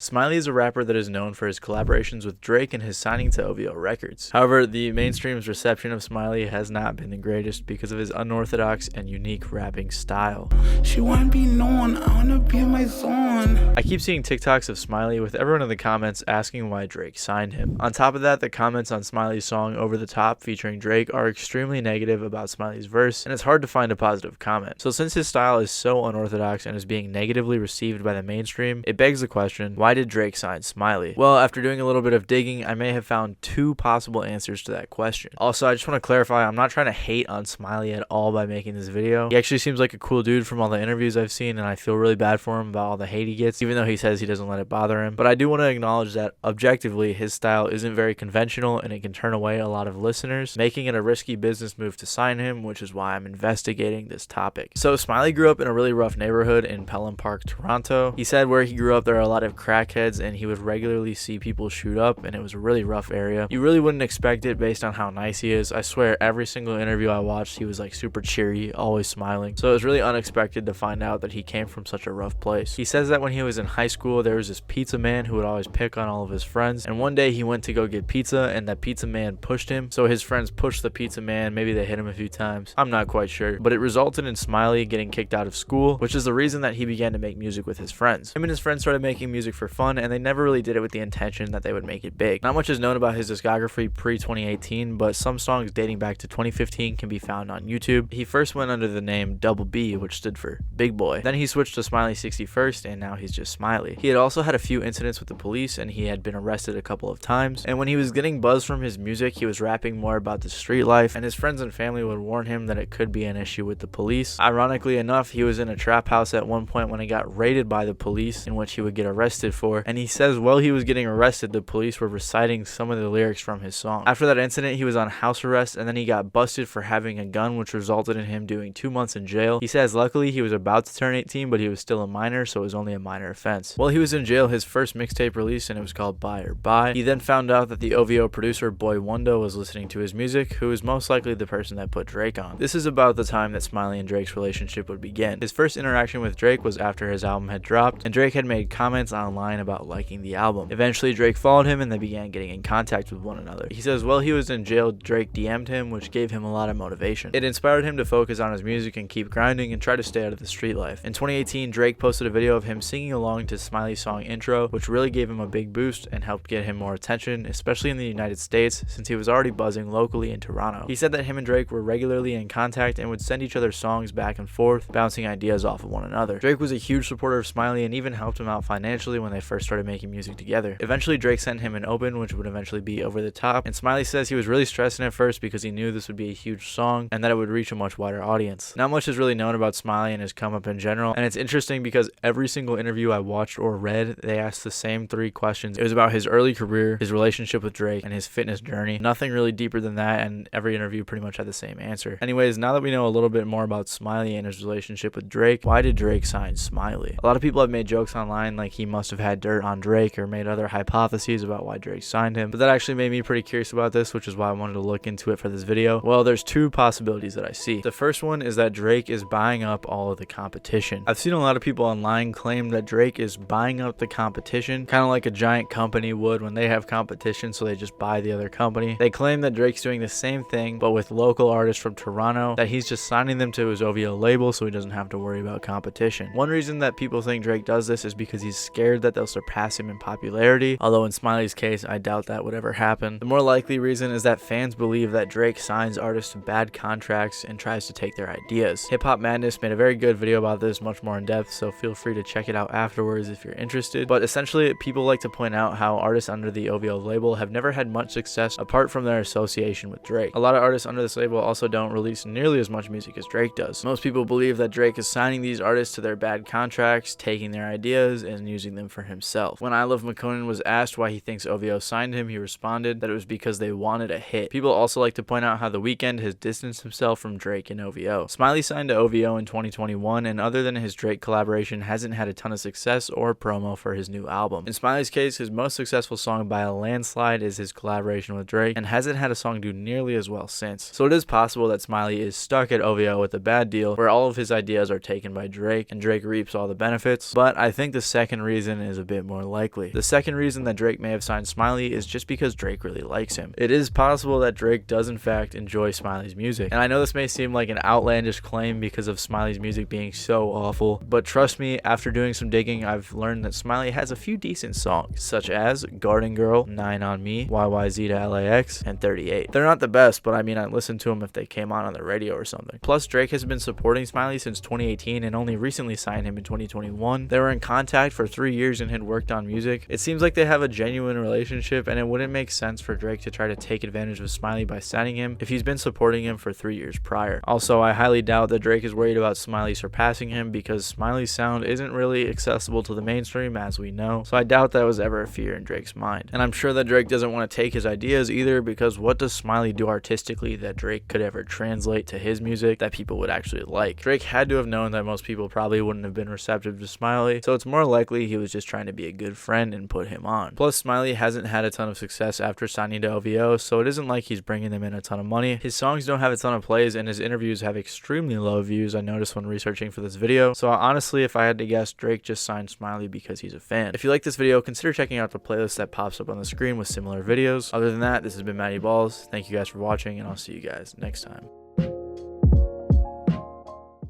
Smiley is a rapper that is known for his collaborations with Drake and his signing to OVO Records. However, the mainstream's reception of Smiley has not been the greatest because of his unorthodox and unique rapping style. She wanna be known, I wanna be my zone. I keep seeing TikToks of Smiley with everyone in the comments asking why Drake signed him. On top of that, the comments on Smiley's song Over the Top featuring Drake are extremely negative about Smiley's verse, and it's hard to find a positive comment. So since his style is so unorthodox and is being negatively received by the mainstream, it begs the question, why did Drake sign Smiley? Well, after doing a little bit of digging, I may have found two possible answers to that question. Also, I just want to clarify, I'm not trying to hate on Smiley at all by making this video. He actually seems like a cool dude from all the interviews I've seen, and I feel really bad for him about all the hate he gets, even though he says he doesn't let it bother him. But I do want to acknowledge that objectively, his style isn't very conventional and it can turn away a lot of listeners, making it a risky business move to sign him, which is why I'm investigating this topic. So Smiley grew up in a really rough neighborhood in Pelham Park, Toronto. He said where he grew up there are a lot of crackheads and he would regularly see people shoot up, and it was a really rough area. You really wouldn't expect it based on how nice he is. I swear every single interview I watched he was like super cheery, always smiling. So it was really unexpected to find out that he came from such a rough place. He says that when he was in high school there was this pizza man who would always pick on all of his friends, and one day he went to go get pizza and that pizza man pushed him, so his friends pushed the pizza man. Maybe they hit him a few times, I'm not quite sure, but it resulted in Smiley getting kicked out of school, which is the reason that he began to make music with his friends. Him and his friends started making music for fun, and they never really did it with the intention that they would make it big. Not much is known about his discography pre-2018, but some songs dating back to 2015 can be found on YouTube. He first went under the name Double B, which stood for Big Boy. Then he switched to Smiley 61st, and now he's just Smiley. He had also had a few incidents with the police, and he had been arrested a couple of times. And when he was getting buzz from his music, he was rapping more about the street life, and his friends and family would warn him that it could be an issue with the police. Ironically enough, he was in a trap house at one point when he got raided by the police, in which he would get arrested for, and he says while he was getting arrested, the police were reciting some of the lyrics from his song. After that incident, he was on house arrest, and then he got busted for having a gun, which resulted in him doing 2 months in jail. He says luckily he was about to turn 18, but he was still a minor, so it was only a minor offense. While he was in jail, his first mixtape released, and it was called Buy or Buy. He then found out that the OVO producer Boy Wonder was listening to his music, who is most likely the person that put Drake on. This is about the time that Smiley and Drake's relationship would begin. His first interaction with Drake was after his album had dropped, and Drake had made comments online about liking the album. Eventually, Drake followed him and they began getting in contact with one another. He says while he was in jail, Drake DM'd him, which gave him a lot of motivation. It inspired him to focus on his music and keep grinding and try to stay out of the street life. In 2018, Drake posted a video of him singing along to Smiley's song Intro, which really gave him a big boost and helped get him more attention, especially in the United States, since he was already buzzing locally in Toronto. He said that him and Drake were regularly in contact and would send each other songs back and forth, bouncing ideas off of one another. Drake was a huge supporter of Smiley and even helped him out financially when they first started making music together. Eventually, Drake sent him an open, which would eventually be Over the Top, and Smiley says he was really stressing at first because he knew this would be a huge song and that it would reach a much wider audience. Not much is really known about Smiley and his come up in general, and it's interesting because every single interview I watched or read, they asked the same 3 questions. It was about his early career, his relationship with Drake, and his fitness journey. Nothing really deeper than that, and every interview pretty much had the same answer. Anyways, now that we know a little bit more about Smiley and his relationship with Drake, why did Drake sign Smiley? A lot of people have made jokes online like he must have had dirt on Drake or made other hypotheses about why Drake signed him, but that actually made me pretty curious about this, which is why I wanted to look into it for this video. Well, there's 2 possibilities that I see. The first one is that Drake is buying up all of the competition. I've seen a lot of people online claim that Drake is buying up the competition, kind of like a giant company would when they have competition, so they just buy the other company. They claim that Drake's doing the same thing, but with local artists from Toronto, that he's just signing them to his OVO label so he doesn't have to worry about competition. One reason that people think Drake does this is because he's scared that they'll surpass him in popularity, although in Smiley's case, I doubt that would ever happen. The more likely reason is that fans believe that Drake signs artists to bad contracts and tries to take their ideas. Hip Hop Madness made a very good video about this, much more in depth, so feel free to check it out afterwards if you're interested. But essentially, people like to point out how artists under the OVO label have never had much success apart from their association with Drake. A lot of artists under this label also don't release nearly as much music as Drake does. Most people believe that Drake is signing these artists to their bad contracts, taking their ideas, and using them for himself. When I Love McConan was asked why he thinks OVO signed him, he responded that it was because they wanted a hit. People also like to point out how The Weeknd has distanced himself from Drake and OVO. Smiley signed to OVO in 2021, and other than his Drake collaboration, hasn't had a ton of success or promo for his new album. In Smiley's case, his most successful song by a landslide is his collaboration with Drake, and hasn't had a song do nearly as well since. So it is possible that Smiley is stuck at OVO with a bad deal where all of his ideas are taken by Drake, and Drake reaps all the benefits. But I think the second reason is a bit more likely. The second reason that Drake may have signed Smiley is just because Drake really likes him. It is possible that Drake does in fact enjoy Smiley's music, and I know this may seem like an outlandish claim because of Smiley's music being so awful, but trust me, after doing some digging, I've learned that Smiley has a few decent songs, such as Garden Girl, 9 on Me, YYZ to LAX, and 38. They're not the best, but I mean, I'd listen to them if they came on the radio or something. Plus, Drake has been supporting Smiley since 2018 and only recently signed him in 2021. They were in contact for 3 years and had worked on music. It seems like they have a genuine relationship, and it wouldn't make sense for Drake to try to take advantage of Smiley by signing him if he's been supporting him for 3 years prior. Also, I highly doubt that Drake is worried about Smiley surpassing him because Smiley's sound isn't really accessible to the mainstream, as we know, so I doubt that was ever a fear in Drake's mind. And I'm sure that Drake doesn't want to take his ideas either, because what does Smiley do artistically that Drake could ever translate to his music that people would actually like? Drake had to have known that most people probably wouldn't have been receptive to Smiley, so it's more likely he was just trying to be a good friend and put him on. Plus, Smiley hasn't had a ton of success after signing to OVO, so it isn't like he's bringing them in a ton of money. His songs don't have a ton of plays, and his interviews have extremely low views, I noticed when researching for this video. So honestly, if I had to guess, Drake just signed Smiley because he's a fan. If you like this video, consider checking out the playlist that pops up on the screen with similar videos. Other than that, this has been Matty Balls. Thank you guys for watching, and I'll see you guys next time.